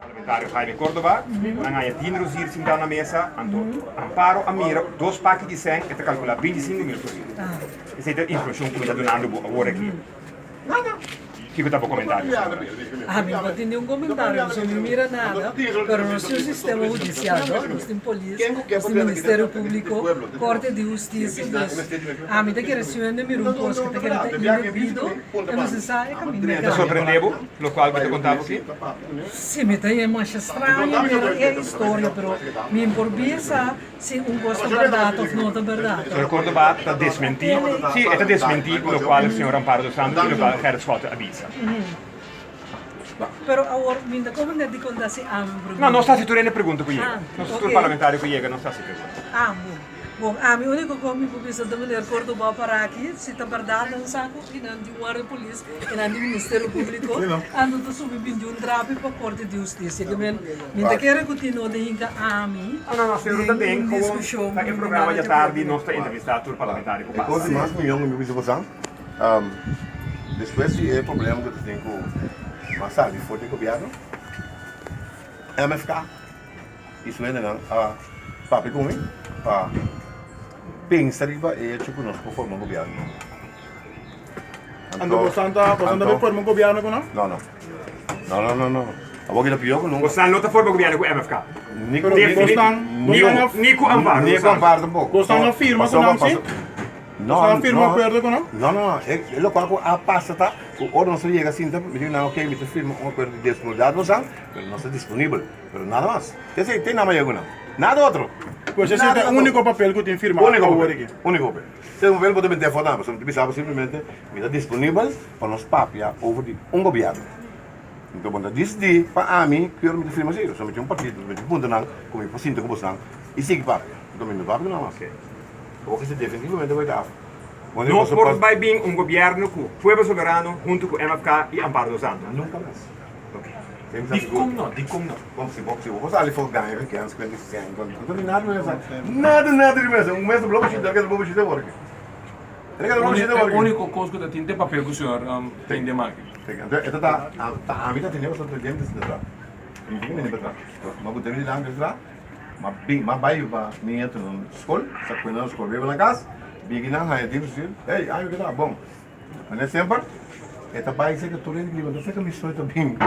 Parlamentário Jaime Córdoba, ganha dinheiro ir sim na mesa, Amparo Amiro, 2 packs de 100, e calcula 25 mil por dia. Essa é a informação que me está dando agora aqui. O que está para comentário? A mí no tiene un comentario, no se me mira nada, pero nuestro sistema judicial, ¿no? Nuestro policía, nuestro Ministerio Público, Corte de Justicia, a mí te quiere recibiendo mi rumbo, que te quiere indebido, entonces sabe que a mí me ¿Te sorprendevo lo cual que te contaba aquí? Sí, me está más extraña, mira, es historia, pero me importa si un costo verdad o no es verdad. Se recordo va a desmentir, sì, è da desmentir, lo quale il signor Amparo dos Santos e lo quale Gerrit Schotten avvisa. Pero ahora, mira, ¿cómo le digo que se hambre? No, non sta se tu ne pregunta qui. Ah, Non sta ok. il parlamentario qui, non sta se pregunta. Ah, bom, a mim o único como eu penso da mulher Córdoba para aqui, se está verdade, não sabe que não de guarda polícia, que não de Ministério Público, ando to subir de trapo para Corte de Justiça, que men quer continuar de hinca a mim. No, se lo tem discussão. il programma di tardi non sta intervistato il parlamentario. E coisa mais milhão me visão. Depois é problema que eu tenho com mas sabe, foi tem governo. MFK. Isso é não a papi comigo. A pensar riba e ci conosco forma un governo. Ando bastante per forma un governo con no? No. A voi che la più con non Questa non sta forma governo con MFK. Nico Nico Amparo. Nico Amparo un po'. Costa una firma con non sì? No, Costa una firma acuerdo con no? No, è lo qua a passata, ora non si llega sin mi dicono ok, mi firma un acuerdo de disponibilidad, pero no está disponible, pero nada más. ¿Qué se tiene nada más nada otro. Pues ese es el único papel que tiene firmado. Único papel. Se un papel potete mettere foto, se pensavo semplicemente mi da disponibile per nos papia over di un governo. Então, quando diz di para mim, que eu me firma assim, só meti um partido, meti ponto não, como eu sinto como são, e sigo papia. Então, me papia não mais. O que se definitivamente vai dar. Non por vai bem un governo con Pueblo Soberano junto con MFK e Amparo dos Santos. Nunca mais. Di come no. Como se você ali for ganhar, que antes quando se ganha, quando nada de mesmo, um mês do bloco chita, que do bloco chita work. O único coisa que tem papel que o senhor tem de máquina. Então, esta a vida tem outros clientes de lá. Ninguém me lembra. Mas o tempo de lá mesmo lá, mas vai para minha escola, sabe quando na escola veio na casa, big na high diz assim, ei, aí que tá bom. Mas sempre esta vai ser que tudo ele não sei que me estou bem.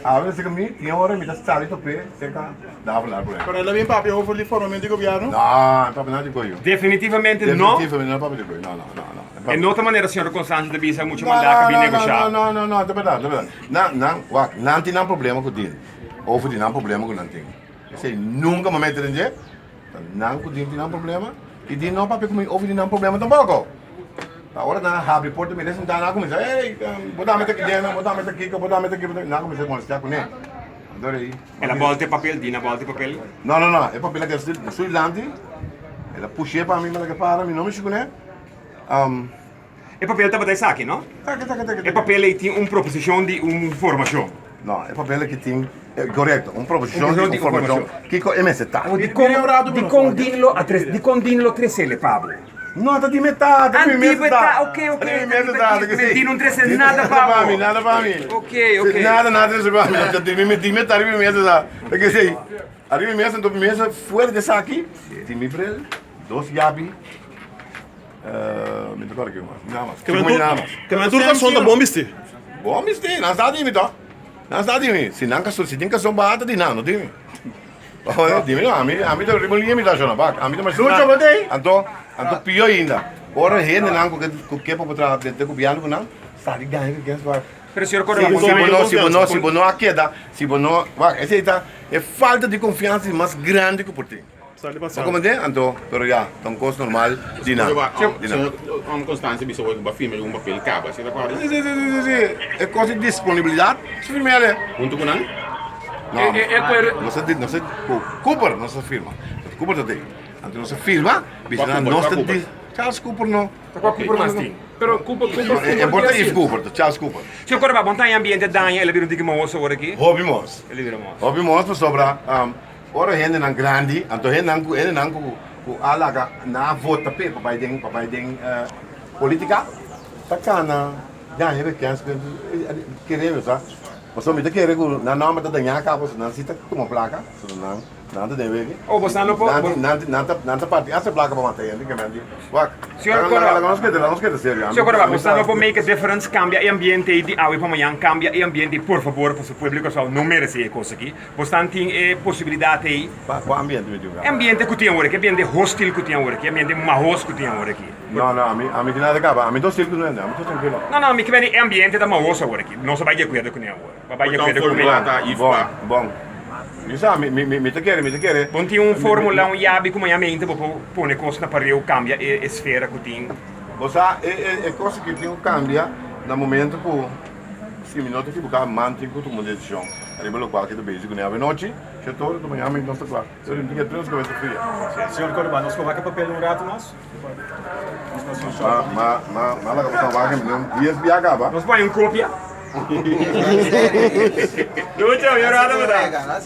A veces que mi tinha hora me dá sali to pé, seca dá falar por aí. Pero ela vem papel over di forma di governo? Não, papo nada de coio. Definitivamente no. Definitivamente não papo de coio. Não. E noutra maneira, signor Constante de Bisa, muito mandar que negociar. Não, é verdade. Não tem nenhum problema com ele. Ou tem nenhum problema com não tem. Sei nunca me meter em jeito. Não com ele tem nenhum problema. E de não papel comigo, houve nenhum problema tampouco. Agora na abre porta me deixa entrar na começa. Ei, botar aqui dentro, botar aqui, não começa a molestar com ele. Adorei. Ela volta papel, Dina volta papel. Não, é papel que eu sou lante. Ela puxei para mim, mas que para mim não me chegou né. E papel estava dai sacchi, no? E papel tem uma proposição de uma informação. Não, é papel que tem, correto, uma proposição de informação que é metade. Di condinlo 3L, Pablo. Não, está de metade, Ok. Di non 3L, nada, Pablo. Nada para mim. Ok. Nada para mim. De metade, metade. Porque sei, arriba mesa, então mesa, fora dessa aqui, tem mi prel, 2 yabi. Me tocar aqui, nada mais. Que men turta sonda bom misti. Bom, mister, não está de mim, tá? Não está de mim. Se não casou, se tem casou barata, de não de mim. Oh, di mim, a mim tô ribolinha me dá já na back. A mim tô mais. Lucha, botei. Anto pior ainda. Ora rende não com que para trás de governo com não. Está de ganho que vai. Pero signor Córdoba, Se você não queda, se você não, essa é falta de confiança mais grande que por ti. Sabe Sa passar. comandante, anto, pero ya, tong cost normal, di na. Constância bisa hoje filme um papel caba, você tá claro? Sì. É coisa de disponibilidade, se firmare. Junto com nós? Não sei, Cooper não se firma. Cooper tem. Anto não se firma, bisa na não se Charles Cooper não. Cooper Mastin. Pero Cuba É importante Yves Cooper, Charles Cooper. Signor Córdoba, montanha ambiente danha, ele vira um digo moço agora aqui. Hobimos. Ele vira moço. Hobimos para sobra. Ora gente nan grande, anto gente nan ku alaga na vota pe papai ding política. Takana ganha que queremos, Mas me te quer que na nome da minha capa, não se tá como placa, não te deve. Oh, você não pode. Não parte, essa placa para matar ele, que me diz. Wak. Senhor Cora, não esquece sério. Senhor Cora, você não pode make a difference, cambia o ambiente de água para amanhã, cambia o ambiente, por favor, para o público só não merece coisa aqui. Você tem possibilidade aí. Qual ambiente me diz? Ambiente que tem agora aqui, ambiente hostil que tem agora aqui, ambiente marroso que tem agora aqui. Não, a mim que nada acaba, a mim tô circo não é, a mim tô tranquilo. Não, me que vem ambiente da marroso agora aqui. Não se vai de acordo com ele agora. Vai de acordo com ele. Bom. Isso, me te quer. Bom, tem fórmula, IAB, como a mente, para pôr coisa na parede, cambia a esfera que tem. Você, é coisa que tem cambia no momento por 5 minutos que você mantém com uma decisão. Aí pelo qual que tu beijo com a noite, que todo do manhã me não está claro. Eu não tinha três coisas fria. Senhor Corban, nós colocamos papel no rato nosso? Mas lá que você vai que não ia viajar, ba? Nós põe cópia. Lucha, eu era mudar.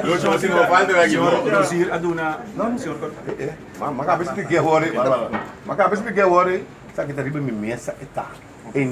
Lucha, assim não vai ter aqui. Produzir aduna. Não, senhor Corban. Mas cabeça que é hora, mas cabeça que é hora, sabe que tá riba minha mesa está.